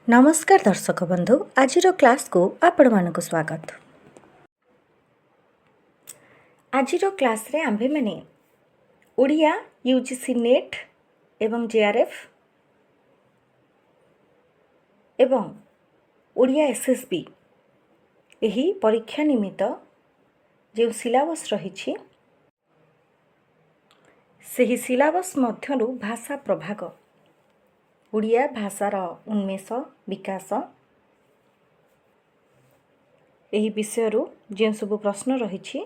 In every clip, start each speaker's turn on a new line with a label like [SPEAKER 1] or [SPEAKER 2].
[SPEAKER 1] नमस्कार दर्शक बंधु आज क्लास को आपण मानक स्वागत। आज क्लास रे आम्भे माने ओडिया यूजीसी नेट एवं जेआरएफ एवं ओडिया एसएसबी एही परीक्षा निमित्त जो सिलेबस रही सही सिलेबस मध्यरु भाषा प्रभाग ओडिया भाषार उन्मेष विकास यही विषय जो सब प्रश्न रही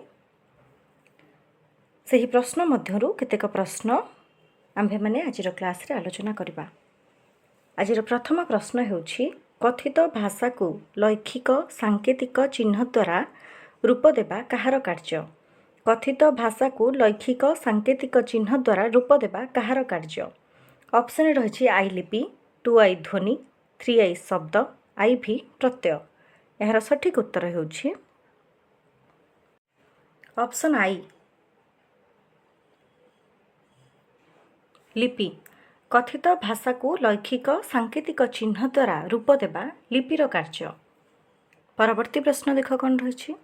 [SPEAKER 1] सही प्रश्न मध्यरु केतेक प्रश्न आम्भे माने आज क्लास रे आलोचना करबा। आज प्रथम प्रश्न हेउछि कथित भाषा को लैखिक सांकेतिक चिन्ह द्वारा रूप देबा काहार कार्य। कथित भाषा को लैखिक सांकेतिक चिन्ह द्वारा रूप देबा काहार कार्य। ऑप्शन रही आई लिपि, 2 आई ध्वनि, 3 आई शब्द, आई भी प्रत्यय। यार सठिक उत्तर हेउछि ऑप्शन आई लिपि। कथित भाषा को लैखिक सांकेतिक चिन्ह द्वारा रूप देबा लिपिर कार्य। परवर्ती प्रश्न देख कौन रही।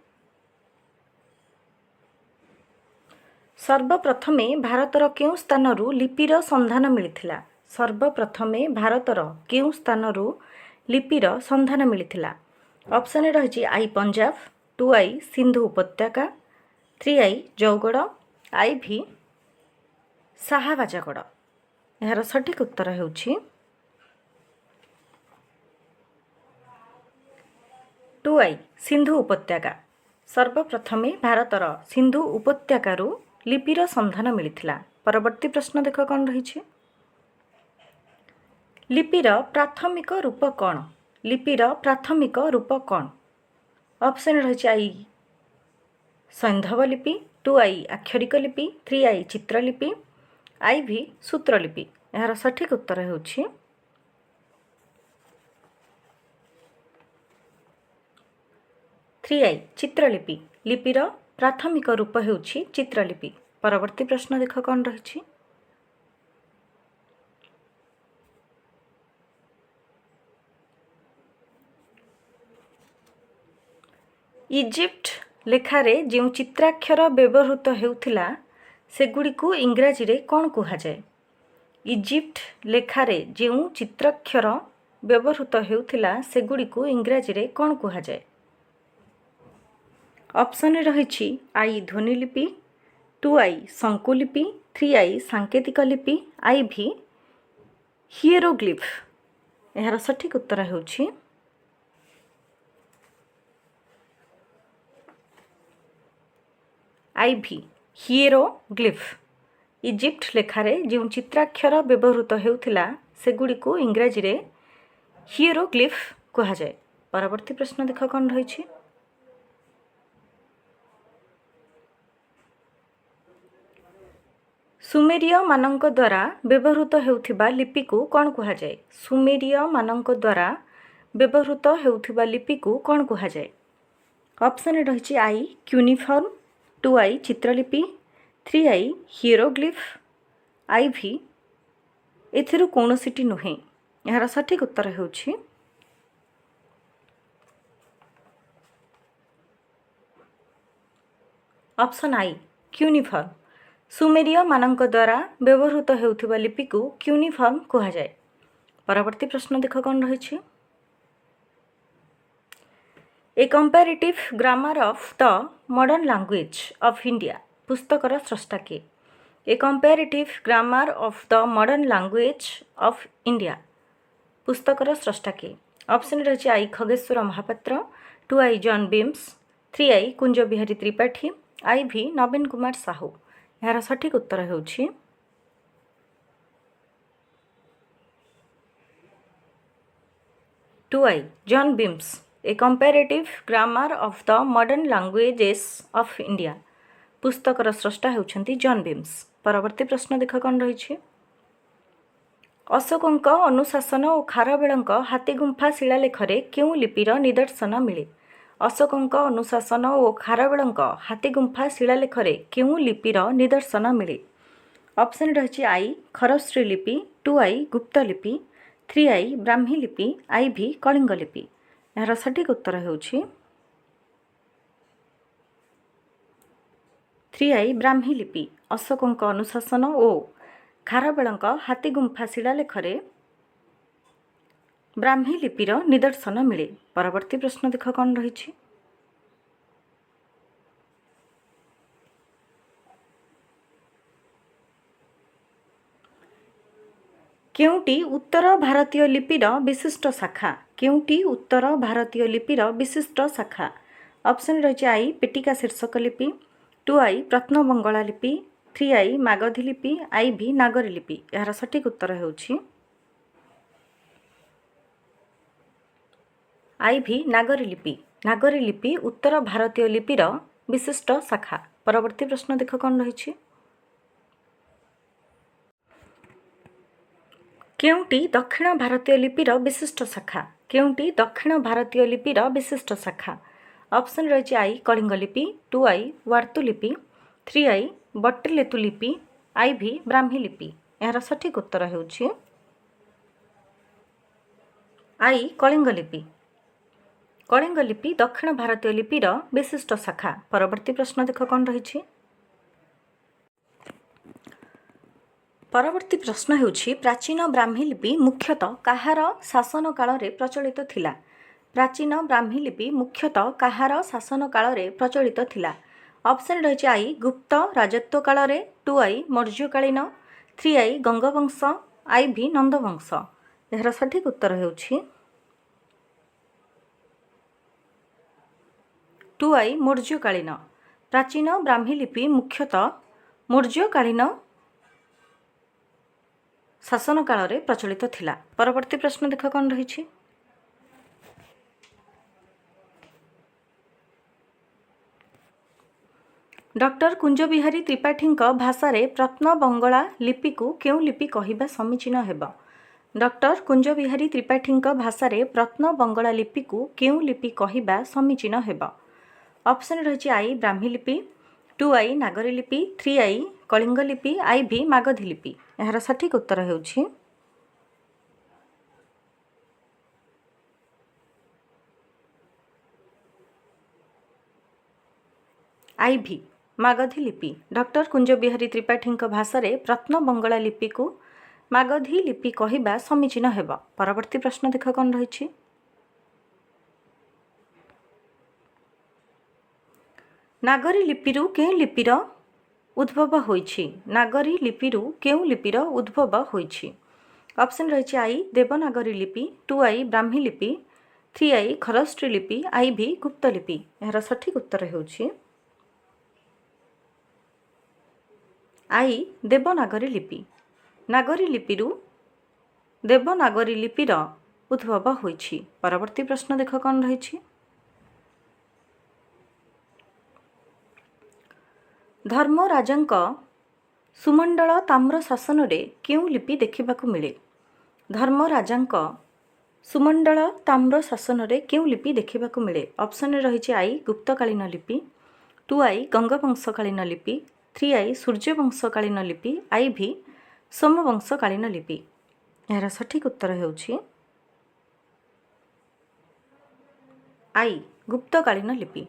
[SPEAKER 1] सर्वप्रथमे भारतर केउं स्थानरू लिपिर संधान मिलिथिला। सर्वप्रथमे भारतर केउं स्थानरू लिपिर संधान मिलिथिला। ऑप्शन रही आई पंजाब, 2 आई सिंधु उपत्यका, 3 आई जौगड़, आई भी साहाबाजागड़। यार सठिक उत्तर हेउछि 2 आई सिंधु उपत्यका। सर्वप्रथमे भारतर सिंधु उपत्यकारु लिपिर संधान मिलिथिला। परवर्ती प्रश्न देख कौन रही। लिपिर प्राथमिक रूप कौन। लिपिर प्राथमिक रूप कौन। ऑप्शन रही आई सैंधव लिपि, 2 आई आक्षरिक लिपि, 3 आई चित्रलिपि, आई भी सूत्रलिपि। यार सठिक उत्तर हेउछि 3 आई चित्रलिपि। लिपिर प्राथमिक रूप हेउछि चित्रलिपि। परवर्ती प्रश्न देख कौन रही। इजिप्ट लेखारे जो चित्राक्षर व्यवहृत हेउथिला सेगुड़िकु इंग्राजी रे कौन कुहाजाए। इजिप्ट लेखारे जो चित्राक्षर व्यवहृत हेउथिला सेगुड़िकु इंग्राजी रे कौन कुहाजाए। ऑप्शन रही आई ध्वनिलिपि, 2 आई शंकुलिपि, 3 आई सांकेतिक लिपि, आई भी हिएरोग्लिफ। यार सठिक उत्तर हेउछि आई भी हिएरोग्लिफ। इजिप्ट लेखारे जो चित्राक्षर व्यवहृत हेउथिला सेगुड़िकु इंग्राजी रे हिएरोग्लिफ कुहाजाए। परवर्ती प्रश्न देख कौन रही। सुमेरिय मानक द्वारा व्यवहृत हेउथिबा लिपि को कौन कुहाजाए। सुमेरिय मानक द्वारा व्यवहृत हेउथिबा लिपि को कौन कुहाजाए। ऑप्शन रही आई क्यूनिफॉर्म, 2 आई चित्रलिपि, 3 आई हिएरोग्लिफ, आई भी एथिरु कौनसिटी नुहे। यार सठिक उत्तर हेउछि ऑप्शन आई क्यूनिफॉर्म। सुमेरिय मानक द्वारा व्यवहृत हेउथिबा लिपि को क्यूनिफॉर्म कुहाजाए। परवर्ती प्रश्न देख कौन रही। A comparative grammar of the modern language of India पुस्तकर स्रष्टा किए। A comparative grammar of the modern language of India पुस्तकर स्रष्टा किए। ऑप्शन रही I Khageswar Mahapatra, 2 I John Beames, 3 I Kunja Bihari Tripathy, I भी नवीन कुमार साहू। यार सठिक उत्तर हेउछि 2 I John Beames. A comparative grammar of the modern languages of India पुस्तकर स्रष्टा हेउछंती जॉन बिम्स। परवर्ती प्रश्न देख कौन रही। अशोकଙ୍କ अनुशासन और खारवेलଙ୍କ हाथीगुंफा शिलालेखरे केउं लिपिर निदर्शन मिले। अशोकଙ୍କ अनुशासन और खारवेलଙ୍କ हाथीगुंफा शिलालेखरे केउं लिपिर निदर्शन मिले। ऑप्शन रही आई खरश्री लिपि, 2 आई गुप्त लिपि, 3i ବ୍ରାହ୍ମୀ ଲିପି IV କଳିଙ୍ଗ ଲିପି। ଏହାର ସଠିକ୍ ଉତ୍ତର ହେଉଛି 3i ବ୍ରାହ୍ମୀ ଲିପି। ଅଶୋକଙ୍କ ଅନୁଶାସନ ଓ ଖାରବେଳଙ୍କ ହାତୀଗୁମ୍ଫା ଶିଳାଲେଖରେ ବ୍ରାହ୍ମୀ ଲିପିର ନିଦର୍ଶନ ମିଳେ। ପରବର୍ତ୍ତୀ ପ୍ରଶ୍ନ ଦେଖ କ'ଣ ରହିଛି। କେଉଁଟି ଉତ୍ତର ଭାରତୀୟ ଲିପିର ବିଶିଷ୍ଟ ଶାଖା? କେଉଁଟି ଉତ୍ତର ଭାରତୀୟ ଲିପିର ବିଶିଷ୍ଟ ଶାଖା? ଅପସନ୍ ରହିଛି I ପିଟିକା ଶୀର୍ଷକ ଲିପି, 2i ପ୍ରତ୍ନବଙ୍ଗଳା ଲିପି, 3i ମାଗଧୀ ଲିପି, IV ନାଗରୀ ଲିପି। ଏହାର ସଠିକ୍ ଉତ୍ତର ହେଉଛି IV ନାଗରୀ ଲିପି। ନାଗରୀ ଲିପି ଉତ୍ତର ଭାରତୀୟ ଲିପିର ବିଶିଷ୍ଟ ଶାଖା। ପରବର୍ତ୍ତୀ ପ୍ରଶ୍ନ ଦେଖ କ'ଣ ରହିଛି। କେଉଁଟି ଦକ୍ଷିଣ ଭାରତୀୟ ଲିପିର ବିଶିଷ୍ଟ ଶାଖା? କେଉଁଟି ଦକ୍ଷିଣ ଭାରତୀୟ ଲିପିର ବିଶିଷ୍ଟ ଶାଖା? ଅପସନ୍ ରହିଛି I କଳିଙ୍ଗ ଲିପି, 2i ୱାର୍ତୁ ଲିପି, 3i ବଟ୍ଟିଲେତୁ ଲିପି, IV ବ୍ରାହ୍ମୀ ଲିପି। ଏହାର ସଠିକ୍ ଉତ୍ତର ହେଉଛି I କଳିଙ୍ଗ ଲିପି। କଳିଙ୍ଗ ଲିପି ଦକ୍ଷିଣ ଭାରତୀୟ ଲିପିର ବିଶିଷ୍ଟ ଶାଖା। ପରବର୍ତ୍ତୀ ପ୍ରଶ୍ନ ଦେଖ କ'ଣ ରହିଛି। ପରବର୍ତ୍ତୀ ପ୍ରଶ୍ନ ହେଉଛି ପ୍ରାଚୀନ ବ୍ରାହ୍ମୀ ଲିପି ମୁଖ୍ୟତଃ କାହାର ଶାସନ କାଳରେ ପ୍ରଚଳିତ ଥିଲା? ପ୍ରାଚୀନ ବ୍ରାହ୍ମୀ ଲିପି ମୁଖ୍ୟତଃ କାହାର ଶାସନ କାଳରେ ପ୍ରଚଳିତ ଥିଲା? ଅପସନ୍ ରହିଛି I ଗୁପ୍ତ ରାଜତ୍ୱ କାଳରେ, 2i ମୌର୍ଯ୍ୟକାଳୀନ, 3i ଗଙ୍ଗବଂଶ, IV ନନ୍ଦବଂଶ। ଏହାର ସଠିକ୍ ଉତ୍ତର ହେଉଛି 2i ମୌର୍ଯ୍ୟକାଳୀନ। ପ୍ରାଚୀନ ବ୍ରାହ୍ମୀ ଲିପି ମୁଖ୍ୟତଃ ମୌର୍ଯ୍ୟକାଳୀନ ଶାସନ କାଳରେ ପ୍ରଚଳିତ ଥିଲା। ପରବର୍ତ୍ତୀ ପ୍ରଶ୍ନ ଦେଖ କ'ଣ ରହିଛି। ଡକ୍ଟର କୁଞ୍ଜବିହାରୀ ତ୍ରିପାଠୀଙ୍କ ଭାଷାରେ ପ୍ରତ୍ନବଙ୍ଗଳା ଲିପିକୁ କେଉଁ ଲିପି କହିବା ସମୀଚୀନ ହେବ? ଡକ୍ଟର କୁଞ୍ଜବିହାରୀ ତ୍ରିପାଠୀଙ୍କ ଭାଷାରେ ପ୍ରତ୍ନବଙ୍ଗଳା ଲିପିକୁ କେଉଁ ଲିପି କହିବା ସମୀଚୀନ ହେବ? ଅପସନ୍ ରହିଛି I ବ୍ରାହ୍ମୀ ଲିପି, 2i ନାଗରୀ ଲିପି, 3i କଳିଙ୍ଗ ଲିପି, IV ମାଗଧୀ ଲିପି। ଏହାର ସଠିକ୍ ଉତ୍ତର ହେଉଛି IV ମାଗଧୀ ଲିପି। ଡକ୍ଟର କୁଞ୍ଜବିହାରୀ ତ୍ରିପାଠୀଙ୍କ ଭାଷାରେ ପ୍ରତ୍ନବଙ୍ଗଳା ଲିପିକୁ ମାଗଧୀ ଲିପି କହିବା ସମୀଚୀନ ହେବ। ପରବର୍ତ୍ତୀ ପ୍ରଶ୍ନ ଦେଖ କ'ଣ ରହିଛି। ନାଗରୀ ଲିପିରୁ କେଉଁ ଲିପିର ଉଦ୍ଭବ ହୋଇଛି? ନାଗରୀ ଲିପିରୁ କେଉଁ ଲିପିର ଉଦ୍ଭବ ହୋଇଛି? ଅପସନ୍ ରହିଛି I ଦେବନାଗରୀ ଲିପି, 2i ବ୍ରାହ୍ମୀ ଲିପି, 3i ଖରଷ୍ଟ୍ରୀ ଲିପି, IV ଗୁପ୍ତ ଲିପି। ଏହାର ସଠିକ୍ ଉତ୍ତର ହେଉଛି I ଦେବନାଗରୀ ଲିପି। ନାଗରୀ ଲିପିରୁ ଦେବନାଗରୀ ଲିପିର ଉଦ୍ଭବ ହୋଇଛି। ପରବର୍ତ୍ତୀ ପ୍ରଶ୍ନ ଦେଖ କ'ଣ ରହିଛି। ଧର୍ମରାଜାଙ୍କ ସୁମଣ୍ଡଳ ତାମ୍ର ଶାସନରେ କେଉଁ ଲିପି ଦେଖିବାକୁ ମିଳେ? ଧର୍ମରାଜାଙ୍କ ସୁମଣ୍ଡଳ ତାମ୍ର ଶାସନରେ କେଉଁ ଲିପି ଦେଖିବାକୁ ମିଳେ? ଅପସନ୍ରେ ରହିଛି I ଗୁପ୍ତକାଳୀନ ଲିପି, 2i ଗଙ୍ଗବଂଶକାଳୀନ ଲିପି, 3i ସୂର୍ଯ୍ୟବଂଶକାଳୀନ ଲିପି, IV ସୋମବଂଶକାଳୀନ ଲିପି। ଏହାର ସଠିକ୍ ଉତ୍ତର ହେଉଛି I ଗୁପ୍ତକାଳୀନ ଲିପି।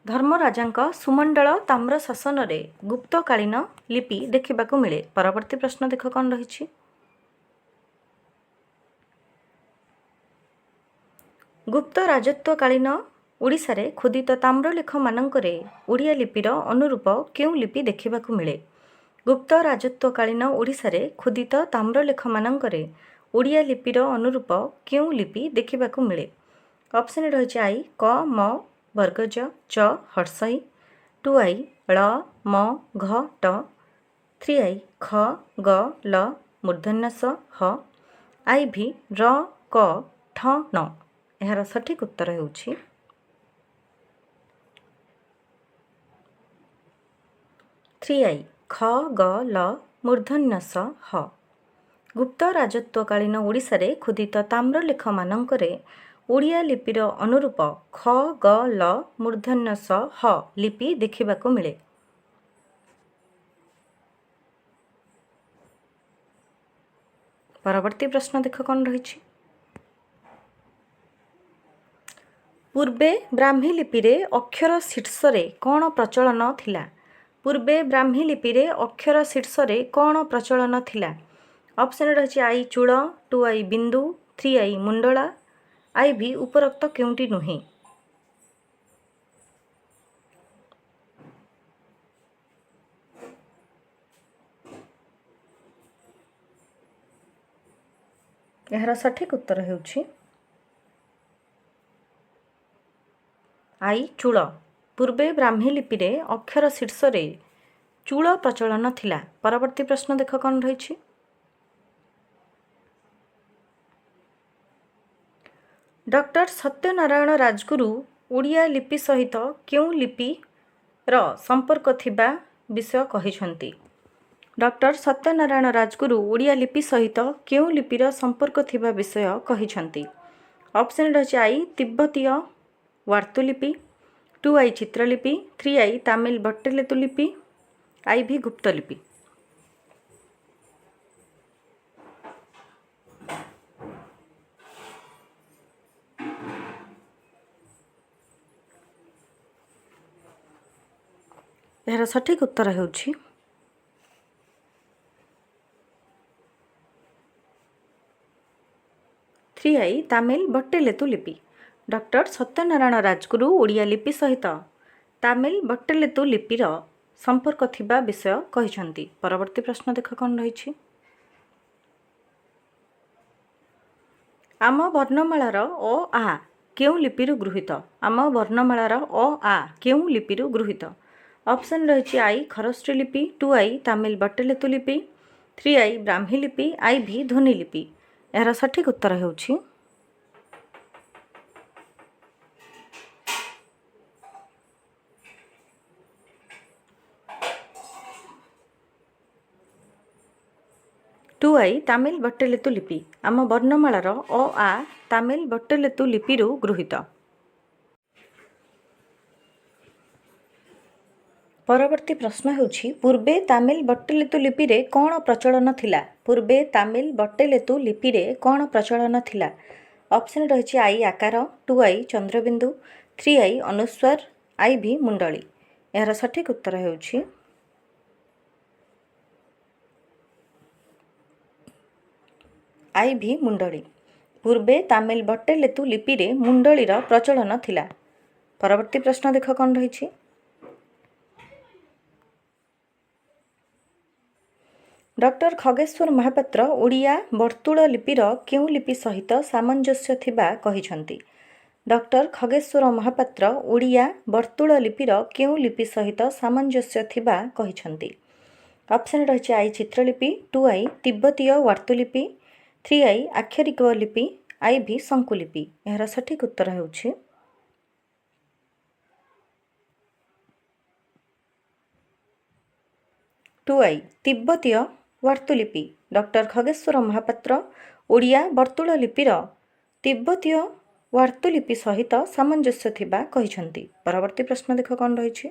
[SPEAKER 1] ଧର୍ମରାଜାଙ୍କ ସୁମଣ୍ଡଳ ତାମ୍ର ଶାସନରେ ଗୁପ୍ତକାଳୀନ ଲିପି ଦେଖିବାକୁ ମିଳେ। ପରବର୍ତ୍ତୀ ପ୍ରଶ୍ନ ଦେଖ କ'ଣ ରହିଛି। ଗୁପ୍ତ ରାଜତ୍ୱକାଳୀନ ଓଡ଼ିଶାରେ ଖୋଦିତ ତାମ୍ରଲେଖମାନଙ୍କରେ ଓଡ଼ିଆ ଲିପିର ଅନୁରୂପ କେଉଁ ଲିପି ଦେଖିବାକୁ ମିଳେ? ଗୁପ୍ତ ରାଜତ୍ୱକାଳୀନ ଓଡ଼ିଶାରେ ଖୋଦିତ ତାମ୍ରଲେଖମାନଙ୍କରେ ଓଡ଼ିଆ ଲିପିର ଅନୁରୂପ କେଉଁ ଲିପି ଦେଖିବାକୁ ମିଳେ? ଅପସନ୍ ରହିଛି I କ ମ ବର୍ଗଜ ଚ ହର୍ଷଇ, 2i ଳ ମ ଘ ଟ, 3i ଖ ଗ ଲ ମୂର୍ଧନ୍ୟ ସ ହ, IV ର କ ଠ ନ। ଏହାର ସଠିକ୍ ଉତ୍ତର ହେଉଛି I ଖ ଗ ଲ ମୂର୍ଧନ୍ୟ ସ ହ। ଗୁପ୍ତ ରାଜତ୍ୱକାଳୀନ ଓଡ଼ିଶାରେ ଖୋଦିତ ତାମ୍ରଲେଖମାନଙ୍କରେ ଓଡ଼ିଆ ଲିପିର ଅନୁରୂପ ଖ ଗ ଲ ମୂର୍ଧନ୍ୟ ସ ହ ଲିପି ଦେଖିବାକୁ ମିଳେ। परवर्ती प्रश्न देख कौन रही। पूर्वे ब्राह्मी लिपि रे अक्षर शीर्ष रे कौन प्रचलन थिला। पूर्वे ब्राह्मी लिपि रे अक्षर शीर्ष रे कौन प्रचलन थिला। ऑप्शन रही आई चूल, 2 आई बिंदु, 3 आई मुंडला, आई भी उपरोक्त केउंटी नुहे। यार सठिक उत्तर हेउछि आई चूल। पूर्वे ब्राह्मी लिपि रे अक्षर शीर्ष रे चूल प्रचलन थिला। परवर्ती प्रश्न देख कौन रही। डॉक्टर सत्यनारायण राजगुरु ओडिया लिपि सहित क्यों लिपि र संपर्क थिबा विषय कहिसंती। डॉक्टर सत्यनारायण राजगुरु ओडिया लिपि सहित क्यों लिपिर संपर्क थिबा विषय कहिसंती। ऑप्शन रही आई तिब्बतीय वार्तुलिपि, 2 आई चित्रलिपि, 3 आई तमिल बट्टलेतु लिपि, आई भी गुप्तलिपि। यार सठिक उत्तर हेउछि थ्री आई तमिल बट्टलेतु लिपि। डॉक्टर सत्यनारायण राजगुरु ओडिया लिपि सहित तमिल बट्टलेतु लिपिर संपर्क थिबा विषय कहिसंती। परवर्ती प्रश्न देख कौन रही। आम वर्णमालार अ आ केउं लिपिरु गृहीत। आम वर्णमालार अ आ केउं लिपिरु गृहीत। ऑप्शन रही आई खरश्री लिपि, 2 आई तमिल बट्टलेतु लिपि, 3 आई ब्राह्मी लिपि, आई भी ध्वनि लिपि। यार सठिक उत्तर हेउछि टू आई तमिल बट्टलेतु लिपि। आम वर्णमालार अ आ तमिल बट्टलेतु लिपिरु गृहीत। परवर्ती प्रश्न हेउछि पूर्वे तमिल बट्टलेतु लिपि रे कौन प्रचलन थिला। पूर्वे तमिल बट्टलेतु लिपि रे कौन प्रचलन थिला। ऑप्शन रही आई आकार, 2 आई चंद्रबिंदु, 3 आई अनुस्वार, आई भी मुंडली। यार सठिक उत्तर हेउछि आई भी मुंडली। पूर्वे तमिल बट्टलेतु लिपि रे मुंडलीर प्रचलन थिला। परवर्ती प्रश्न देख कौन रही। डॉक्टर खगेश्वर महापात्र ओडिया वर्तुल लिपिर केउं लिपि सहित सामंजस्य थिबा कहिसंती। डॉक्टर खगेश्वर महापात्र ओडिया वर्तुल लिपिर केउं लिपि सहित सामंजस्य थिबा कहिसंती। ऑप्शन रही आई चित्रलिपि, 2 आई तिब्बतीय वार्तुलिपि, 3 आई आक्षरिक लिपि, आई भी शंकुलिपि। यार सठिक उत्तर हेउछि टू आई तिब्बतीय वार्तुलिपि। डॉक्टर खगेश्वर महापात्र ओडिया वर्तुल लिपिर तिब्बतीय वार्तुलिपि सहित सामंजस्य थिबा कहिसंती। परवर्ती प्रश्न देख कौन रही।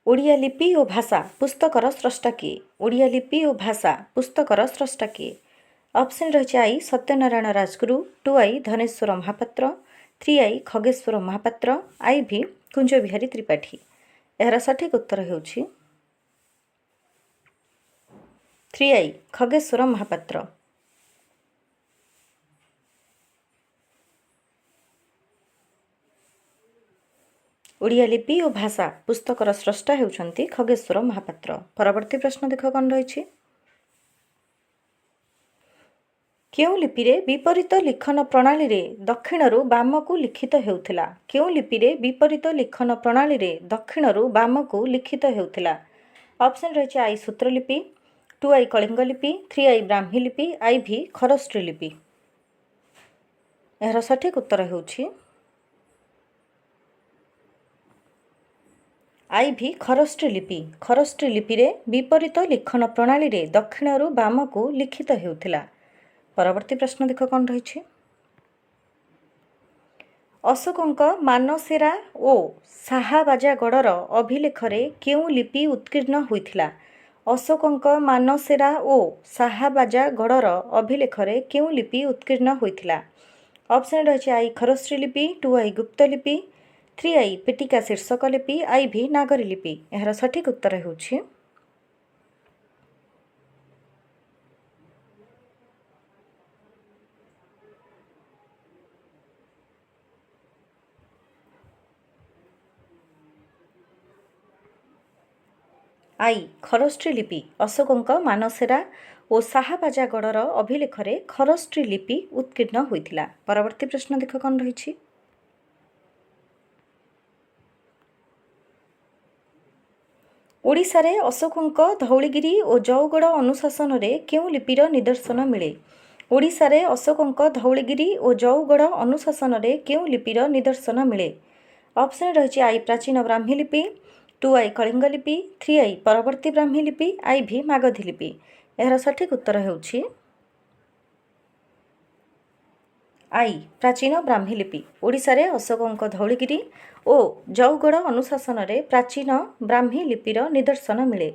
[SPEAKER 1] ओडिया लिपि और भाषा पुस्तकर स्रष्टा किए। ओडिया लिपि और भाषा पुस्तकर स्रष्टा किए। ऑप्शन रही आई सत्यनारायण राजगुरु, 2 आई धनेश्वर महापात्र, 3 आई खगेश्वर महापात्र, आई भी कुंज बिहारी त्रिपाठी। यार सठिक उत्तर हेउछि 3 आई खगेश्वर महापात्र। ओडिया लिपि और भाषा पुस्तकर स्रष्टा हेउछंती खगेश्वर महापात्र। परवर्ती प्रश्न देख कौन रही। केउं लिपि रे विपरीत लिखन प्रणाली रे दक्षिणरू बामकू लिखित हेउथिला। केउं लिपि रे विपरीत लिखन प्रणाली रे दक्षिणरू बामकू लिखित हेउथिला। ऑप्शन रही आई सूत्रलिपि, 2 आई कलिंग लिपि, 3 आई ब्राह्मी लिपि, आई भी खरश्री लिपि। यार सठिक उत्तर हेउछि आई भी खरश्री लिपि। खरश्री लिपि रे विपरीत लिखन प्रणाली रे दक्षिणरू बामकू लिखित हेउथिला। परवर्ती प्रश्न देख कौन रही। ଅଶୋକଙ୍କ ମାନସେରା ଓ ସାହାବାଜାଗଡ଼ର ଅଭିଲେଖରେ କେଉଁ ଲିପି ଉତ୍କୀର୍ଣ୍ଣ ହୋଇଥିଲା? ଅଶୋକଙ୍କ ମାନସେରା ଓ ସାହାବାଜାଗଡ଼ର ଅଭିଲେଖରେ କେଉଁ ଲିପି ଉତ୍କୀର୍ଣ୍ଣ ହୋଇଥିଲା? ଅପସନ୍ ରହିଛି ଆଇ ଖରଶ୍ରୀ ଲିପି, 2 ଗୁପ୍ତ ଲିପି, 3 ପିଟିକା ଶୀର୍ଷକ ଲିପି, IV ନାଗରୀ ଲିପି। ଏହାର ସଠିକ୍ ଉତ୍ତର ହେଉଛି ଆଇ ଖରଶ୍ରୀ ଲିପି। ଅଶୋକଙ୍କ ମାନସେରା ଓ ସାହାବାଜାଗଡ଼ର ଅଭିଲେଖରେ ଖରଶ୍ରୀ ଲିପି ଉତ୍କୀର୍ଣ୍ଣ ହୋଇଥିଲା। ପରବର୍ତ୍ତୀ ପ୍ରଶ୍ନ ଦେଖ କ'ଣ ରହିଛି। ଓଡ଼ିଶାରେ ଅଶୋକଙ୍କ ଧଉଳିଗିରି ଓ ଜଉଗଡ଼ ଅନୁଶାସନରେ କେଉଁ ଲିପିର ନିଦର୍ଶନ ମିଳେ? ଓଡ଼ିଶାରେ ଅଶୋକଙ୍କ ଧଉଳିଗିରି ଓ ଜଉଗଡ଼ ଅନୁଶାସନରେ କେଉଁ ଲିପିର ନିଦର୍ଶନ ମିଳେ? ଅପସନ୍ ରହିଛି ଆଇ ପ୍ରାଚୀନ ବ୍ରାହ୍ମୀ ଲିପି, 2 କଳିଙ୍ଗ ଲିପି, 3 ପରବର୍ତ୍ତୀ ବ୍ରାହ୍ମୀ ଲିପି, IV ମାଗଧୀ ଲିପି। ଏହାର ସଠିକ୍ ଉତ୍ତର ହେଉଛି ଆଇ ପ୍ରାଚୀନ ବ୍ରାହ୍ମୀ ଲିପି। ଓଡ଼ିଶାରେ ଅଶୋକଙ୍କ ଧଉଳିଗିରି ଓ ଜଉଗଡ଼ ଅନୁଶାସନରେ ପ୍ରାଚୀନ ବ୍ରାହ୍ମୀ ଲିପିର ନିଦର୍ଶନ ମିଳେ।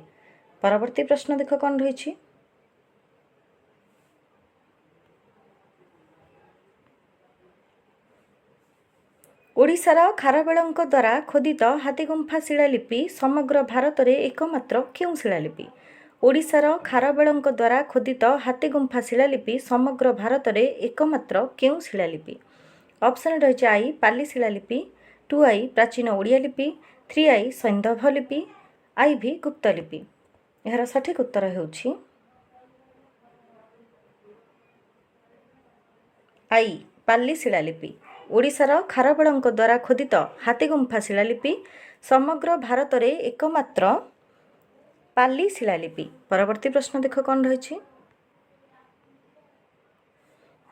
[SPEAKER 1] ପରବର୍ତ୍ତୀ ପ୍ରଶ୍ନ ଦେଖ କ'ଣ ରହିଛି। ଓଡ଼ିଶାର ଖାରବେଳଙ୍କ ଦ୍ୱାରା ଖୋଦିତ ହାତୀଗୁମ୍ଫା ଶିଳାଲିପି ସମଗ୍ର ଭାରତରେ ଏକମାତ୍ର କେଉଁ ଶିଳାଲିପି? ଓଡ଼ିଶାର ଖାରବେଳଙ୍କ ଦ୍ୱାରା ଖୋଦିତ ହାତୀଗୁମ୍ଫା ଶିଳାଲିପି ସମଗ୍ର ଭାରତରେ ଏକମାତ୍ର କେଉଁ ଶିଳାଲିପି? ଅପସନ୍ ରହିଛି ଆଇ ପାଲି ଶିଳାଲିପି, 2 ପ୍ରାଚୀନ ଓଡ଼ିଆ ଲିପି, 3 ସୈନ୍ଧବ ଲିପି, IV ଗୁପ୍ତ ଲିପି। ଏହାର ସଠିକ୍ ଉତ୍ତର ହେଉଛି ଆଇ ପାଲି ଶିଳାଲିପି। ଓଡ଼ିଶାର ଖାରବେଳଙ୍କ ଦ୍ୱାରା ଖୋଦିତ ହାତୀଗୁମ୍ଫା ଶିଳାଲିପି ସମଗ୍ର ଭାରତରେ ଏକମାତ୍ର ପାଲି ଶିଳାଲିପି। ପରବର୍ତ୍ତୀ ପ୍ରଶ୍ନ ଦେଖ କ'ଣ ରହିଛି।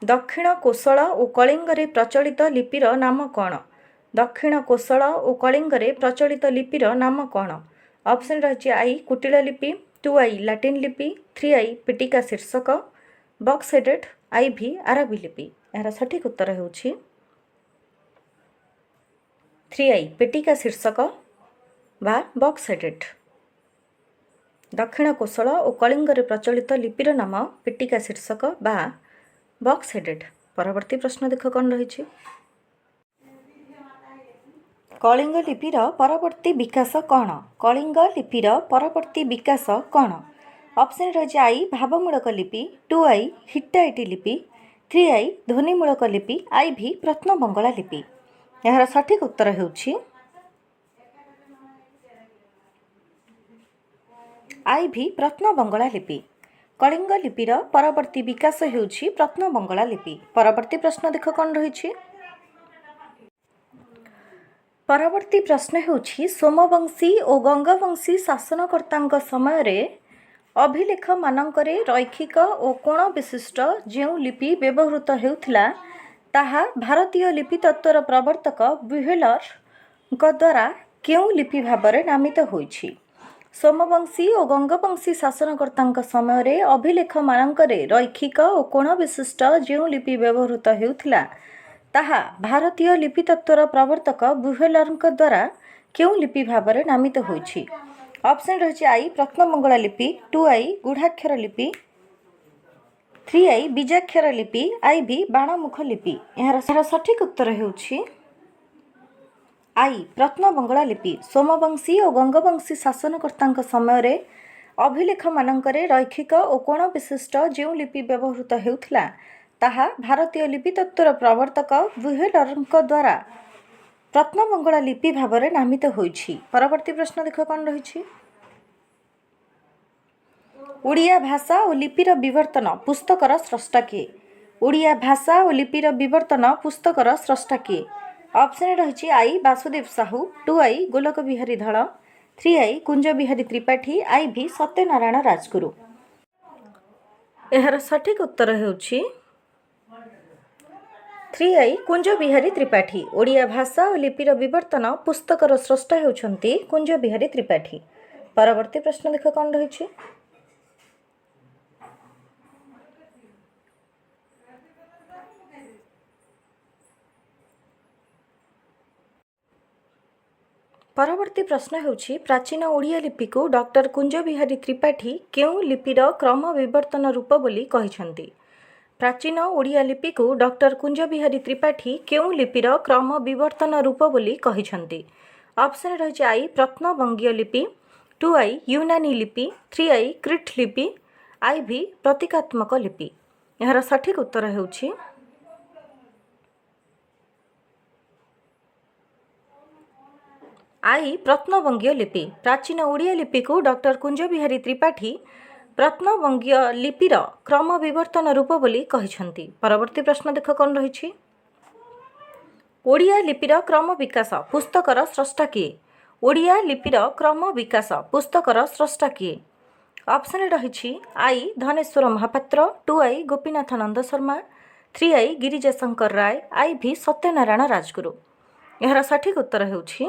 [SPEAKER 1] ଦକ୍ଷିଣ କୋଶଳ ଓ କଳିଙ୍ଗରେ ପ୍ରଚଳିତ ଲିପିର ନାମ କ'ଣ? ଦକ୍ଷିଣ କୋଶଳ ଓ କଳିଙ୍ଗରେ ପ୍ରଚଳିତ ଲିପିର ନାମ କ'ଣ? ଅପସନ୍ ରହିଛି ଆଇ କୁଟିଳ ଲିପି, 2 ଲାଟିନ୍ ଲିପି, 3 ପିଟିକା ଶୀର୍ଷକ, ବକ୍ସ ହେଡେଡ୍, IV ଆରବୀ ଲିପି। ଏହାର ସଠିକ୍ ଉତ୍ତର ହେଉଛି 3 ପିଟିକା ଶୀର୍ଷକ ବା ବକ୍ସ ହେଡେଡ୍। ଦକ୍ଷିଣ କୋଶଳ ଓ କଳିଙ୍ଗରେ ପ୍ରଚଳିତ ଲିପିର ନାମ ପିଟିକା ଶୀର୍ଷକ ବା ବକ୍ସ ହେଡେଡ୍। ପରବର୍ତ୍ତୀ ପ୍ରଶ୍ନ ଦେଖ କ'ଣ ରହିଛି। କଳିଙ୍ଗ ଲିପିର ପରବର୍ତ୍ତୀ ବିକାଶ କ'ଣ? କଳିଙ୍ଗ ଲିପିର ପରବର୍ତ୍ତୀ ବିକାଶ କ'ଣ? ଅପସନ୍ ରହିଛି ଆଇ ଭାବମୂଳକ ଲିପି, 2 ହିଟ୍ଟାଇଟ୍ ଲିପି, 3 ଧ୍ୱନିମୂଳକ ଲିପି, IV ପ୍ରତ୍ନବଙ୍ଗଳା ଲିପି। ଏହାର ସଠିକ୍ ଉତ୍ତର ହେଉଛି IV ପ୍ରତ୍ନବଙ୍ଗଳା ଲିପି। କଳିଙ୍ଗ ଲିପିର ପରବର୍ତ୍ତୀ ବିକାଶ ହେଉଛି ପ୍ରତ୍ନବଙ୍ଗଳା ଲିପି। ପରବର୍ତ୍ତୀ ପ୍ରଶ୍ନ ଦେଖ କ'ଣ ରହିଛି। ପରବର୍ତ୍ତୀ ପ୍ରଶ୍ନ ହେଉଛି ସୋମବଂଶୀ ଓ ଗଙ୍ଗବଂଶୀ ଶାସନକର୍ତ୍ତାଙ୍କ ସମୟରେ ଅଭିଲେଖମାନଙ୍କରେ ରୈଖିକ ଓ କୋଣ ବିଶିଷ୍ଟ ଯେଉଁ ଲିପି ବ୍ୟବହୃତ ହେଉଥିଲା ତାହା ଭାରତୀୟ ଲିପିତତ୍ତ୍ୱର ପ୍ରବର୍ତ୍ତକ ବୁହେଲରଙ୍କ ଦ୍ୱାରା କେଉଁ ଲିପି ଭାବରେ ନାମିତ ହୋଇଛି? ସୋମବଂଶୀ ଓ ଗଙ୍ଗବଂଶୀ ଶାସନକର୍ତ୍ତାଙ୍କ ସମୟରେ ଅଭିଲେଖମାନଙ୍କରେ ରୈଖିକ ଓ କୋଣ ବିଶିଷ୍ଟ ଯେଉଁ ଲିପି ବ୍ୟବହୃତ ହେଉଥିଲା ତାହା ଭାରତୀୟ ଲିପିତତ୍ତ୍ୱର ପ୍ରବର୍ତ୍ତକ ବୁହେଲରଙ୍କ ଦ୍ୱାରା କେଉଁ ଲିପି ଭାବରେ ନାମିତ ହୋଇଛି? ଅପସନ୍ ରହିଛି ଆଇ ପ୍ରତ୍ନବଙ୍ଗଳା ଲିପି, 2 ଗୂଢ଼ାକ୍ଷର ଲିପି, 3 ବୀଜାକ୍ଷର ଲିପି, IV ବାଣମୁଖ ଲିପି। ଏହାର ସଠିକ୍ ଉତ୍ତର ହେଉଛି ଆଇ ପ୍ରତ୍ନବଙ୍ଗଳା ଲିପି। ସୋମବଂଶୀ ଓ ଗଙ୍ଗବଂଶୀ ଶାସନକର୍ତ୍ତାଙ୍କ ସମୟରେ ଅଭିଲେଖମାନଙ୍କରେ ରୈଖିକ ଓ କୋଣ ବିଶିଷ୍ଟ ଯେଉଁ ଲିପି ବ୍ୟବହୃତ ହେଉଥିଲା ତାହା ଭାରତୀୟ ଲିପିତତ୍ତ୍ୱର ପ୍ରବର୍ତ୍ତକ ବୁହେଲରଙ୍କ ଦ୍ୱାରା ପ୍ରତ୍ନବଙ୍ଗଳା ଲିପି ଭାବରେ ନାମିତ ହୋଇଛି। ପରବର୍ତ୍ତୀ ପ୍ରଶ୍ନ ଦେଖ କ'ଣ ରହିଛି। ଓଡ଼ିଆ ଭାଷା ଓ ଲିପିର ବିବର୍ତ୍ତନ ପୁସ୍ତକର ସ୍ରଷ୍ଟା କିଏ? ଓଡ଼ିଆ ଭାଷା ଓ ଲିପିର ବିବର୍ତ୍ତନ ପୁସ୍ତକର ସ୍ରଷ୍ଟା କିଏ? ଅପସନ୍ ରହିଛି ଆଇ ବାସୁଦେବ ସାହୁ, 2 ଗୋଲକ ବିହାରୀ ଧଳ, 3 କୁଞ୍ଜ ବିହାରୀ ତ୍ରିପାଠୀ, IV ସତ୍ୟନାରାୟଣ ରାଜଗୁରୁ। ଏହାର ସଠିକ୍ ଉତ୍ତର ହେଉଛି 3 କୁଞ୍ଜ ବିହାରୀ ତ୍ରିପାଠୀ। ଓଡ଼ିଆ ଭାଷା ଓ ଲିପିର ବିବର୍ତ୍ତନ ପୁସ୍ତକର ସ୍ରଷ୍ଟା ହେଉଛନ୍ତି କୁଞ୍ଜ ବିହାରୀ ତ୍ରିପାଠୀ। ପରବର୍ତ୍ତୀ ପ୍ରଶ୍ନ ଦେଖ କ'ଣ ରହିଛି। परवर्ती प्रश्न ହେଉଛି प्राचीन ଓଡ଼ିଆ ଲିପିକୁ ଡକ୍ଟର କୁଞ୍ଜ ବିହାରୀ ତ୍ରିପାଠୀ କେଉଁ ଲିପିର କ୍ରମ ବିବର୍ତ୍ତନ ରୂପ ବୋଲି କହିଛନ୍ତି? ପ୍ରାଚୀନ ଓଡ଼ିଆ ଲିପିକୁ ଡକ୍ଟର କୁଞ୍ଜ ବିହାରୀ ତ୍ରିପାଠୀ କେଉଁ ଲିପିର କ୍ରମ ବିବର୍ତ୍ତନ ରୂପ ବୋଲି କହିଛନ୍ତି? ଅପସନ୍ ରହିଛି ଆଇ ପ୍ରତ୍ନବଙ୍ଗୀୟ ଲିପି, 2i ୟୁନାନୀ ଲିପି, 3i କ୍ରିଟ୍ ଲିପି, IV ପ୍ରତୀକାତ୍ମକ ଲିପି। ଏହାର ସଠିକ୍ ଉତ୍ତର ହେଉଛି ଆଇ ପ୍ରତ୍ନବଙ୍ଗୀୟ ଲିପି। ପ୍ରାଚୀନ ଓଡ଼ିଆ ଲିପିକୁ ଡକ୍ଟର କୁଞ୍ଜ ବିହାରୀ ତ୍ରିପାଠୀ ପ୍ରତ୍ନବଙ୍ଗୀୟ ଲିପିର କ୍ରମ ବିବର୍ତ୍ତନ ରୂପ ବୋଲି କହିଛନ୍ତି। ପରବର୍ତ୍ତୀ ପ୍ରଶ୍ନ ଦେଖ କ'ଣ ରହିଛି। ଓଡ଼ିଆ ଲିପିର କ୍ରମ ବିକାଶ ପୁସ୍ତକର ସ୍ରଷ୍ଟା କିଏ? ଓଡ଼ିଆ ଲିପିର କ୍ରମ ବିକାଶ ପୁସ୍ତକର ସ୍ରଷ୍ଟା କିଏ? ଅପସନ୍ ରହିଛି I Dhaneswar Mahapatra, 2i Gopinath Nanda Sharma, 3i Girija Shankar Ray, IV Satyanarayan Rajguru. ଏହାର ସଠିକ୍ ଉତ୍ତର ହେଉଛି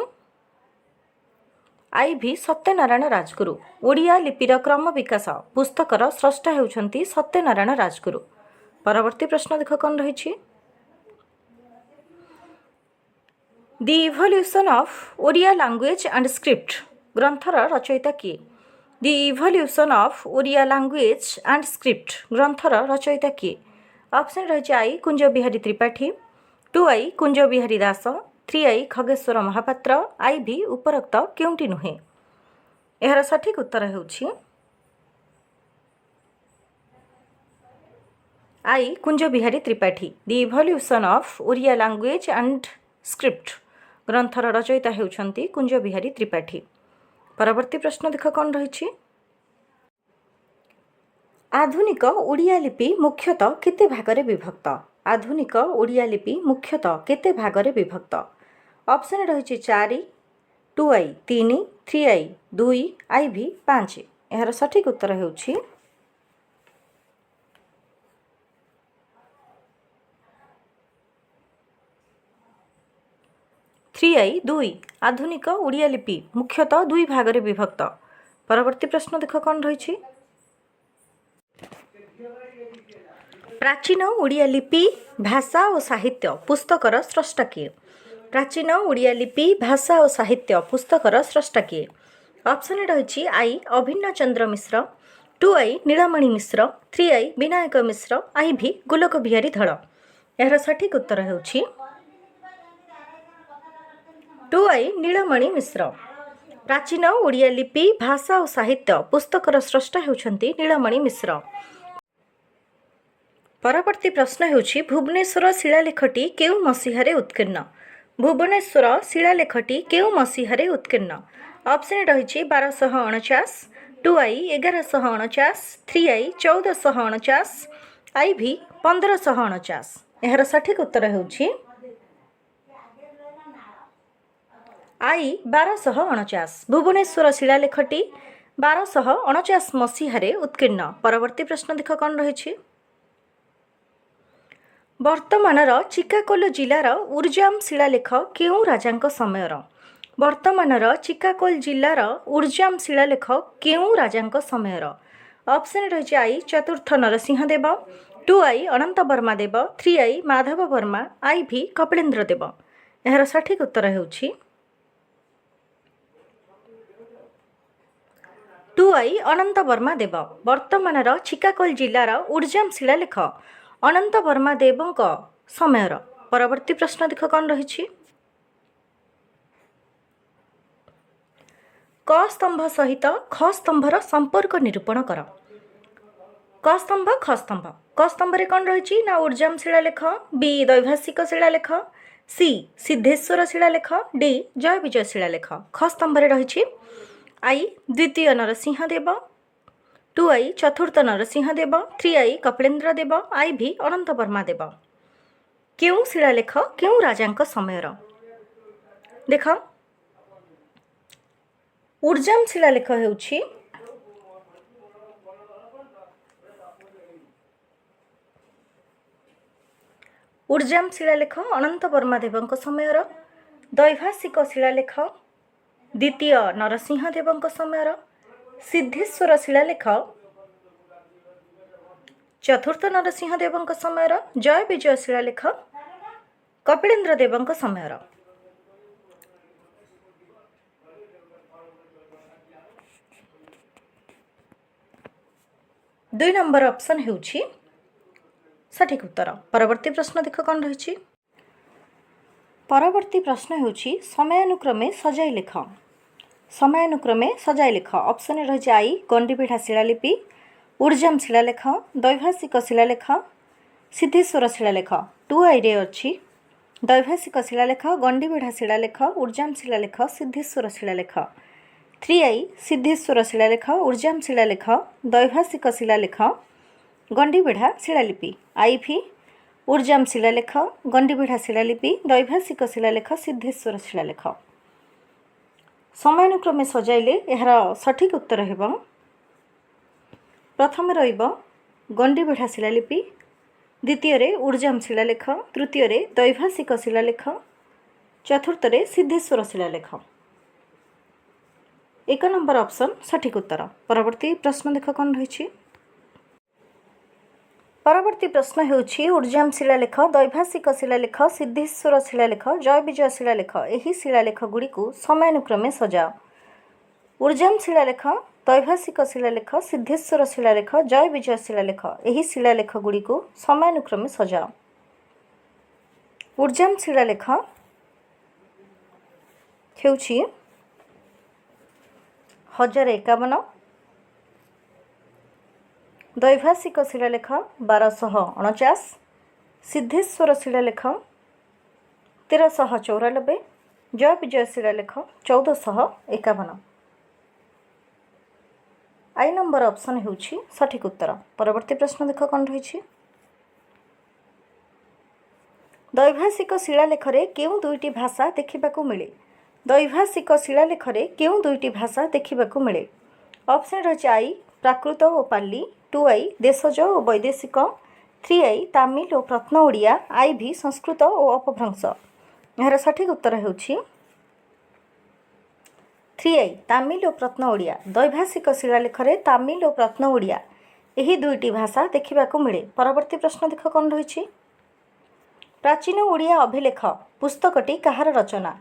[SPEAKER 1] IV ସତ୍ୟନାରାୟଣ ରାଜଗୁରୁ। ଓଡ଼ିଆ ଲିପିର କ୍ରମ ବିକାଶ ପୁସ୍ତକର ସ୍ରଷ୍ଟା ହେଉଛନ୍ତି ସତ୍ୟନାରାୟଣ ରାଜଗୁରୁ। ପରବର୍ତ୍ତୀ ପ୍ରଶ୍ନ ଦେଖ କ'ଣ ରହିଛି। The evolution of Odia language and script ଗ୍ରନ୍ଥର ରଚୟିତା କିଏ? The evolution of Odia language and script ଗ୍ରନ୍ଥର ରଚୟିତା କିଏ? ଅପସନ୍ ରହିଛି I Kunja Bihari Tripathi, 2i Kunja Bihari Das, 3i Khageswar Mahapatra, IV ଉପରୋକ୍ତ କେଉଁଟି ନୁହେଁ? ଏହାର ସଠିକ୍ ଉତ୍ତର ହେଉଛି I Kunja Bihari Tripathi. The evolution of Odia language and script ଗ୍ରନ୍ଥର ରଚୟିତା ହେଉଛନ୍ତି କୁଞ୍ଜ ବିହାରୀ ତ୍ରିପାଠୀ। ପରବର୍ତ୍ତୀ ପ୍ରଶ୍ନ ଦେଖ କ'ଣ ରହିଛି। ଆଧୁନିକ ଓଡ଼ିଆ ଲିପି ମୁଖ୍ୟତଃ କେତେ ଭାଗରେ ବିଭକ୍ତ? ଆଧୁନିକ ଓଡ଼ିଆ ଲିପି ମୁଖ୍ୟତଃ କେତେ ଭାଗରେ ବିଭକ୍ତ? ଅପସନ୍ ରହିଛି 4, 2i 3, 3i 2, IV 5। ଏହାର ସଠିକ୍ ଉତ୍ତର ହେଉଛି I 2। ଆଧୁନିକ ଓଡ଼ିଆ ଲିପି ମୁଖ୍ୟତଃ 2 ଭାଗରେ ବିଭକ୍ତ। ପରବର୍ତ୍ତୀ ପ୍ରଶ୍ନ ଦେଖ କ'ଣ ରହିଛି। ପ୍ରାଚୀନ ଓଡ଼ିଆ ଲିପି ଭାଷା ଓ ସାହିତ୍ୟ ପୁସ୍ତକର ସ୍ରଷ୍ଟା କିଏ? ପ୍ରାଚୀନ ଓଡ଼ିଆ ଲିପି ଭାଷା ଓ ସାହିତ୍ୟ ପୁସ୍ତକର ସ୍ରଷ୍ଟା କିଏ? ଅପସନ୍ ରହିଛି ଆଇ ଅଭିନ୍ନ Chandra Mishra, 2i Nilamani Mishra, 3i Vinayak Mishra, IV ଗୋଲକ ବିହାରୀ ଧଳ। ଏହାର ସଠିକ୍ ଉତ୍ତର ହେଉଛି 2i ନୀଳମଣି ମିଶ୍ର। ପ୍ରାଚୀନ ଓଡ଼ିଆ ଲିପି ଭାଷା ଓ ସାହିତ୍ୟ ପୁସ୍ତକର ସ୍ରଷ୍ଟା ହେଉଛନ୍ତି ନୀଳମଣି ମିଶ୍ର। ପରବର୍ତ୍ତୀ ପ୍ରଶ୍ନ ହେଉଛି ଭୁବନେଶ୍ୱର ଶିଳାଲେଖଟି କେଉଁ ମସିହାରେ ଉତ୍କୀର୍ଣ୍ଣ? ଭୁବନେଶ୍ୱର ଶିଳାଲେଖଟି କେଉଁ ମସିହାରେ ଉତ୍କୀର୍ଣ୍ଣ? ଅପସନ୍ ରହିଛି 1249, 2i 1149, 3i 1449, IV 1549। ଏହାର ସଠିକ୍ ଉତ୍ତର ହେଉଛି ଆଇ 1249। ଭୁବନେଶ୍ୱର ଶିଳାଲେଖଟି 1249 ମସିହାରେ ଉତ୍କୀର୍ଣ୍ଣ। ପରବର୍ତ୍ତୀ ପ୍ରଶ୍ନ ଦେଖ କ'ଣ ରହିଛି। ବର୍ତ୍ତମାନର ଚିକାଗୋ ଜିଲ୍ଲାର ଉର୍ଜାମ୍ ଶିଳାଲେଖ କେଉଁ ରାଜାଙ୍କ ସମୟର? ବର୍ତ୍ତମାନର ଚିକାଗୋ ଜିଲ୍ଲାର ଉର୍ଜାମ୍ ଶିଳାଲେଖ କେଉଁ ରାଜାଙ୍କ ସମୟର? ଅପସନ୍ ରହିଛି ଆଇ ଚତୁର୍ଥ ନରସିଂହ ଦେବ, 2i ଅନନ୍ତ ବର୍ମା ଦେବ, 3i ମାଧବ ବର୍ମା, IV କପିଳେନ୍ଦ୍ର ଦେବ। ଏହାର ସଠିକ୍ ଉତ୍ତର ହେଉଛି 2i ଅନନ୍ତ ବର୍ମା ଦେବ। ବର୍ତ୍ତମାନର ଚିକାଗୋ ଜିଲ୍ଲାର ଉର୍ଜାମ୍ ଶିଳାଲେଖ ଅନନ୍ତ ବର୍ମା ଦେବଙ୍କ ସମୟର। ପରବର୍ତ୍ତୀ ପ୍ରଶ୍ନ ଦେଖ କ'ଣ ରହିଛି। କ ସ୍ତମ୍ଭ ସହିତ ଖ ସ୍ତମ୍ଭର ସମ୍ପର୍କ ନିରୂପଣ କର। କ ସ୍ତମ୍ଭ ଖ ସ୍ତମ୍ଭ। କ ସ୍ତମ୍ଭରେ କ'ଣ ରହିଛି ନା ଉର୍ଜାମ୍ ଶିଳାଲେଖ, B ଦୈଭାଷିକ ଶିଳାଲେଖ, C ସିଦ୍ଧେଶ୍ୱର ଶିଳାଲେଖ, D ଜୟ ବିଜୟ ଶିଳାଲେଖ। ଖ ସ୍ତମ୍ଭରେ ରହିଛି ଆଇ ଦ୍ୱିତୀୟ ନରସିଂହ ଦେବ, 2i ଚତୁର୍ଥ ନରସିଂହ ଦେବ, 3i କପିଳେନ୍ଦ୍ର ଦେବ, IV ଅନନ୍ତ ବର୍ମା ଦେବ। କେଉଁ ଶିଳାଲେଖ କେଉଁ ରାଜାଙ୍କ ସମୟର? ଦେଖ ଉର୍ଜାମ୍ ଶିଳାଲେଖ ହେଉଛି ଉର୍ଜାମ୍ ଶିଳାଲେଖ ଅନନ୍ତ ବର୍ମା ଦେବଙ୍କ ସମୟର। ଦୈଭାଷିକ ଶିଳାଲେଖ ଦ୍ୱିତୀୟ ନରସିଂହ ଦେବଙ୍କ ସମୟର। ସିଦ୍ଧେଶ୍ୱର ଶିଳାଲେଖ ଚତୁର୍ଥ ନରସିଂହ ଦେବଙ୍କ ସମୟର। ଜୟ ବିଜୟ ଶିଳାଲେଖ କପିଳେନ୍ଦ୍ର ଦେବଙ୍କ ସମୟର। दुई नंबर ऑप्शन हेउछि सठिक उत्तर। परवर्ती प्रश्न देख कौन रही। परवर्ती प्रश्न हेउछि समयानुक्रमे सजाई लेख। समयानुक्रमे सजाई लेख। ऑप्शन रही आई गंडीपिढ़ा शिलालिपि, ऊर्जाम शिलालेख, दैभाषिक शिलालेख, सिद्धेश्वर शिलालेख। 2 रे अच्छी दैभाषिक शिलालेख, गंडीपिढ़ा शिलालेख, ऊर्जाम शिलालेख, सिद्धेश्वर शिलालेख। 3 सिद्धेश्वर शिलालेख, ऊर्जाम शिलालेख, दैभाषिक शिलालेख, गंडीपिढ़ा शिलालिपि। IV ऊर्जाम शिलालेख, गंडीपिढ़ा शिलालिपि, दैभाषिक शिलालेख, सिद्धेश्वर शिलालेख। समयानुक्रमे सजाइले यार सठिक उत्तर हेब प्रथम रहिब गंडीपिढ़ा शिलालिपि, द्वितीय ऊर्जाम शिलालेख, तृतीय दैभाषिक शिलालेख, चतुर्थ सिद्धेश्वर शिलालेख। 1 नंबर ऑप्शन सठिक उत्तर। परवर्ती प्रश्न देख कौन रही। परवर्ती प्रश्न हेउछि ऊर्जाम शिलालेख, दैभाषिक शिलालेख, सिद्धेश्वर शिलालेख, जय विजय शिलालेख। एही शिलालेख गुड़ी को समयानुक्रमे सजाओ। ऊर्जाम शिलालेख, दैभाषिक शिलालेख, सिद्धेश्वर शिलालेख, जय विजय शिलालेख। एही शिलालेख गुड़ी को समयानुक्रमे सजाओ। ऊर्जाम शिलालेख हेउछि 1051, दैभाषिक शिलालेख 1249, सिद्धेश्वर शिलालेख 1394, जय विजय शिलालेख 1451। आई नंबर ऑप्शन हेउछि सठिक उत्तर। परवर्ती प्रश्न देख कौन रही। दैभाषिक शिलालेख केउं दुईटी भाषा देखिबाकू मिले। दैभाषिक शिलालेख केउं दुईटी भाषा देखिबाकू मिले। ऑप्शन रही आई प्राकृत और पाली, 2 देशज और वैदेशिक, 3 तामिल और प्रत्न ओडिया, IV संस्कृत और अपभ्रंश। यार सठिक उत्तर हेउछि 3 तामिल और प्रत्न ओडिया। दैभाषिक शिलालेख तामिल और प्रत्न ओडिया यही दुईटी भाषा देखिबाकू मिले। परवर्ती प्रश्न देख कौन रही। प्राचीन ओडिया अभिलेख पुस्तकटी कहार रचना।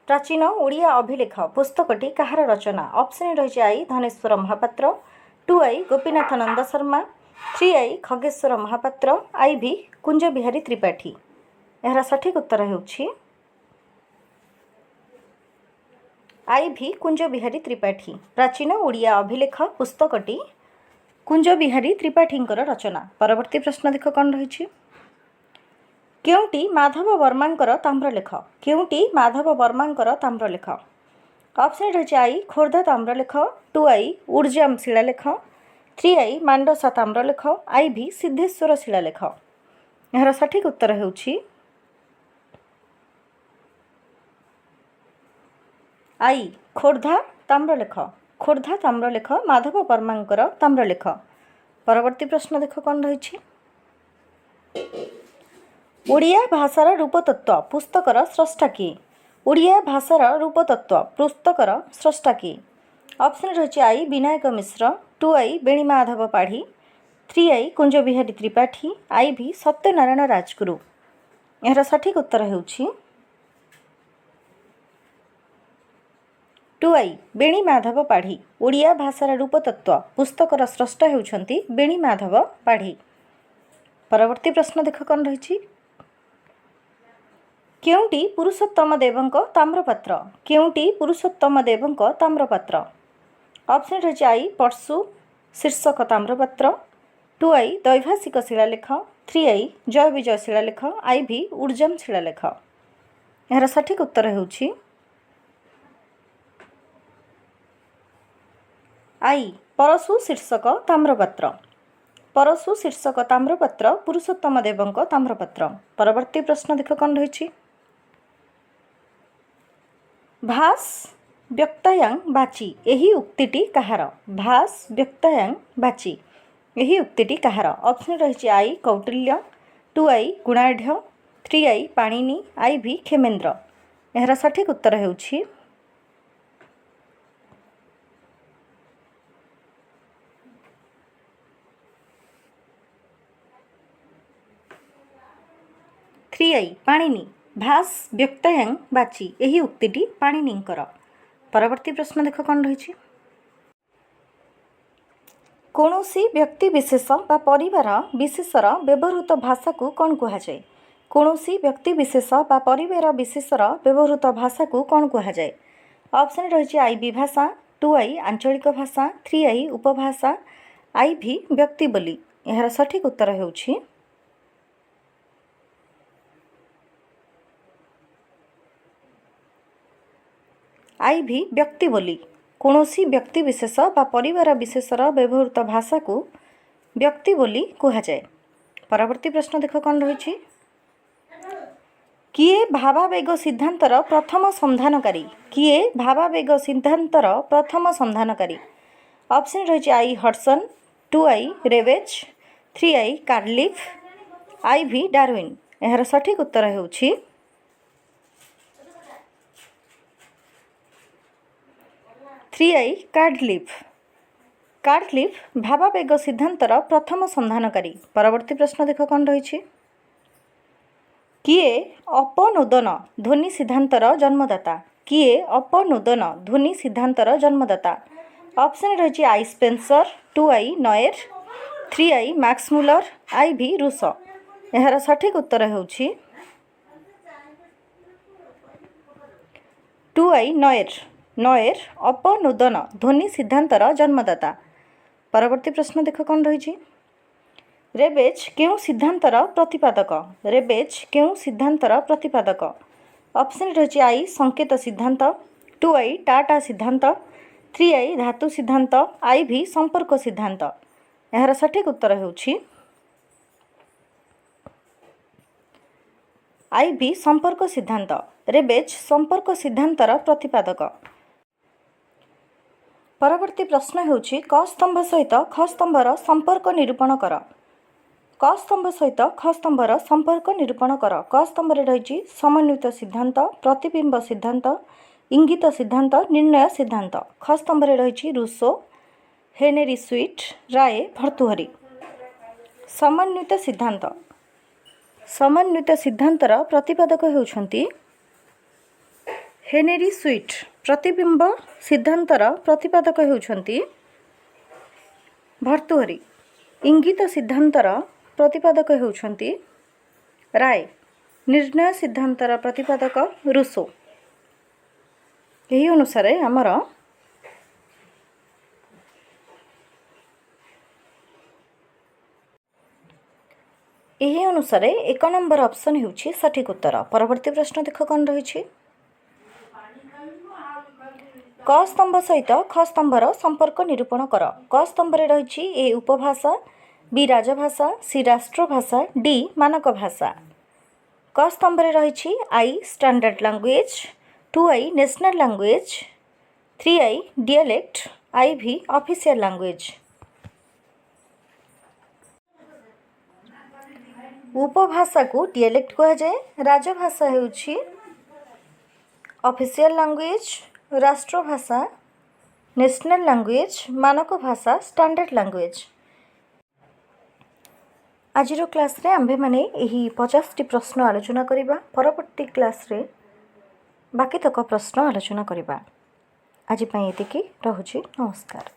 [SPEAKER 1] प्राचीन ओडिया अभिलेख पुस्तकटी कहार रचना। ऑप्शन रही आई धनेश्वर महापात्र, 2 गोपीनाथ नंद शर्मा, 3 खगेश्वर महापात्र, IV कुंज बिहारी त्रिपाठी। यार सठिक उत्तर हेउछि IV कुंज बिहारी त्रिपाठी। प्राचीन ओडिया अभिलेख पुस्तकटी कुंज बिहारी त्रिपाठींकर रचना। परवर्ती प्रश्न देख कौन रही। केउंटी माधव वर्मांकर ताम्रलेख। केउंटी माधव वर्मांकर ताम्रलेख। ऑप्शन रही आई खोर्धा ताम्रलेख, 2 ऊर्जाम शिलालेख, 3 मांडसा ताम्रलेख, IV सिद्धेश्वर शिलालेख। यार सठिक उत्तर हेउछि आई खोर्धा ताम्रलेख। खोर्धा ताम्रलेख माधव वर्मांकर ताम्रलेख। परवर्ती प्रश्न देख कौन रही। ओडिया भाषार रूपतत्व पुस्तकर स्रष्टा किए। ओडिया भाषार रूपतत्व पुस्तकर स्रष्टा किए। ऑप्शन रही आई विनायक मिश्र, 2 बेणीमाधव पाढ़ी, 3 कुंज बिहारी त्रिपाठी, IV सत्यनारायण राजगुरु। यार सठिक उत्तर हेउछि 2 बेणीमाधव पाढ़ी। ओडिया भाषार रूपतत्व पुस्तकर स्रष्टा हेउछंती बेणीमाधव पाढ़ी। परवर्ती प्रश्न देख कौन रही। केउंटी पुरुषोत्तम देवंक ताम्रपात्र। केउंटी पुरुषोत्तम देवंक ताम्रपात्र। ऑप्शन रही आई परशु शीर्षक ताम्रपात्र, 2 दैभाषिक शिलालेख, 3 जय विजय शिलालेख, IV ऊर्जाम शिलालेख। यार सठिक उत्तर हेउछि आई परशु शीर्षक ताम्रपात्र। परशु शीर्षक ताम्रपात्र पुरुषोत्तम देवंक ताम्रपात्र। परवर्ती प्रश्न देख कौन रही। भास व्यक्तायां बाची यही उक्तिटी कहार। भास व्यक्तायां बाची यही उक्तिटी कहार। ऑप्शन रही आई कौटिल्य, 2 गुणाढ़, 3 पाणिनि, IV क्षेमेन्द्र। यार सठिक उत्तर हेउछि पाणिनि। भास व्यक्तायां बाची यही उक्तिटी पाणिनिंकर। परवर्ती प्रश्न देख कौन रही। कौनसी व्यक्ति विशेष बा परिवार विशेषर व्यवहृत भाषा को कौन कहुए? कौनसी व्यक्ति विशेष बा परिवार विशेषर व्यवहृत भाषा को कौन कहुए? ऑप्शन रही आईबी भाषा, 2i आंचलिक भाषा, 3i उपभाषा, IV व्यक्ति बोली। यार सठिक उत्तर होउछि IV व्यक्ति बोली। कौनसी व्यक्ति विशेष बा परिवार विशेषर व्यवहृत भाषा को व्यक्ति बोली कहुए। परवर्ती प्रश्न देख कौन रही। किए भावावेग सिद्धांतर प्रथम संधानकारी? किए भावावेग सिद्धांतर प्रथम संधानकारी? ऑप्शन रही आई हडसन, 2i रेवेज, 3i कार्लिफ, IV डार्विन। यार सठिक उत्तर होउछि 3i कार्डलिफ। कार्डलिफ भावावेग सिद्धांतर प्रथम संधानकारी। परवर्ती प्रश्न देख कौन रही। किए अपनोदन ध्वनि सिद्धांतर जन्मदाता? किए अपनोदन ध्वनि सिद्धांतर जन्मदाता? ऑप्शन रही I Spencer, 2i Noire, 3i Max Muller, IV Rousseau. यार सठिक उत्तर होउछि 2i नॉयर। नॉयर अपनोदन ध्वनि सिद्धांतर जन्मदाता। परवर्ती प्रश्न देख कौन रही। रेबेज केउं सिद्धांतर प्रतिपादक? रेबेज केउं सिद्धांतर प्रतिपादक? ऑप्शन रही आई संकेत सिद्धांत, 2i टाटा सिद्धांत, 3i धातु सिद्धांत, IV संपर्क सिद्धांत। यार सठिक उत्तर होउछि IV संपर्क सिद्धांत। रेबेज संपर्क सिद्धांतर प्रतिपादक। परवर्ती प्रश्न होउछि क स्तंभ सहित ख स्तंभर संपर्क निरूपण कर। क स्तंभ सहित ख स्तंभर संपर्क निरूपण कर। क स्तंभ रही समन्वित सिद्धांत, प्रतिबिंब सिद्धांत, इंगित सिद्धांत, निर्णय सिद्धांत। ख स्तंभ रही रूसो, हेनरी स्वीट, राय भर्तृहरि। समन्वित सिद्धांत। समन्वित सिद्धांतर प्रतिपादक होउछंती हेनरी स्वीट। प्रतिबिंब सिद्धांतर प्रतिपादक होउछंती भर्तृहरि। इंगित सिद्धांतर प्रतिपादक होउछंती राय। निर्णय सिद्धांतर प्रतिपादक रूसो। यही अनुसार आमर यही अनुसार 1 नंबर ऑप्शन होउछि सठिक उत्तर। परवर्ती प्रश्न देख कौन रही। क स्तंभ सहित ख स्तंभर संपर्क निरूपण कर। क स्तंभ रही ए उपभाषा, बी राजभाषा, सी राष्ट्रभाषा, डी मानक भाषा। क स्तंभ रही आई standard language, 2i national language, 3i डियालेक्ट, IV official language. उपभाषा को डियालेक्ट कहा जाए। राजभाषा होउछि ऑफिशियल लैंग्वेज, राष्ट्रभाषा नेशनल लैंग्वेज, मानक भाषा स्टैंडर्ड लैंग्वेज। आजिर क्लास रे आम्भे माने एही 50टी प्रश्न आलोचना करिबा। परवर्ती क्लास रे बाकी तक प्रश्न आलोचना करिबा। आज पई एतिकी रहुछि। नमस्कार।